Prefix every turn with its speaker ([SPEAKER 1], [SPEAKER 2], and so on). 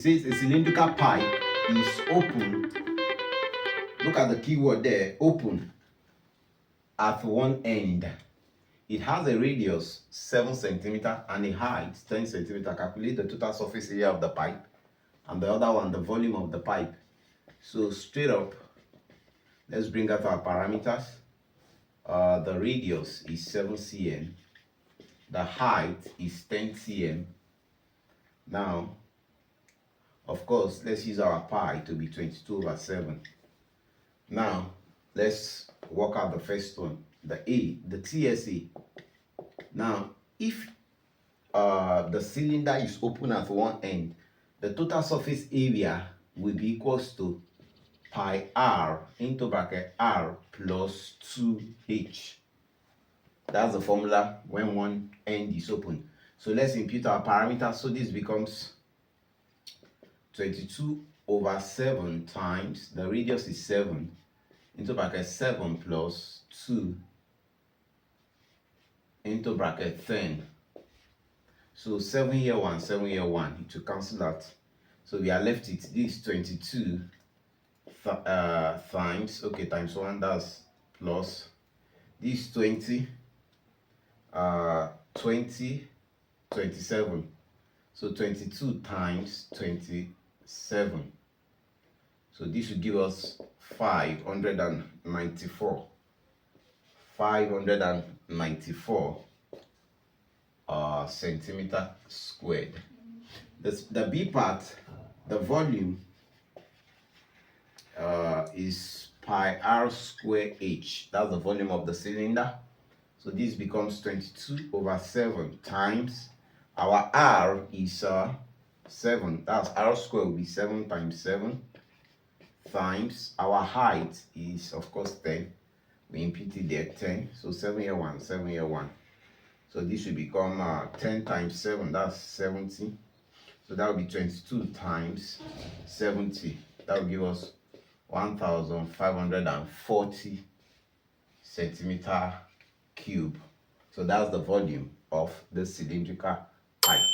[SPEAKER 1] Says a cylindrical pipe is open. Look at the keyword there, open, at one end. It has a radius 7 centimeter and a height 10 centimeter. Calculate the total surface area of the pipe, and the other one the volume of the pipe. So straight up, let's bring out our parameters. The radius is 7 cm, the height is 10 cm. Now, of course, let's use our pi to be 22/7. Now, let's work out the first one, the TSA. Now, if the cylinder is open at one end, the total surface area will be equals to pi r into bracket r plus 2h. That's the formula when one end is open. So let's impute our parameters. So this becomes 22/7 times, the radius is 7, into bracket 7 plus 2 into bracket 10. So 7 here 1, 7 here 1, it will cancel that. So we are left with this 22 times, okay, times 1, that's plus this 20, 27. So 22 times 27. So this will give us 594. 594 centimeter squared. The B part, the volume is pi r²h. That's the volume of the cylinder. So this becomes 22/7 times our r is 7. That's r² will be 7 times 7 times our height is of course 10. We imputed there 10. So 7 here 1, 7 here 1. So this will become 10 times 7. That's 70. So that will be 22 times 70. That will give us 1540 centimeter cube. So that's the volume of the cylindrical pipe.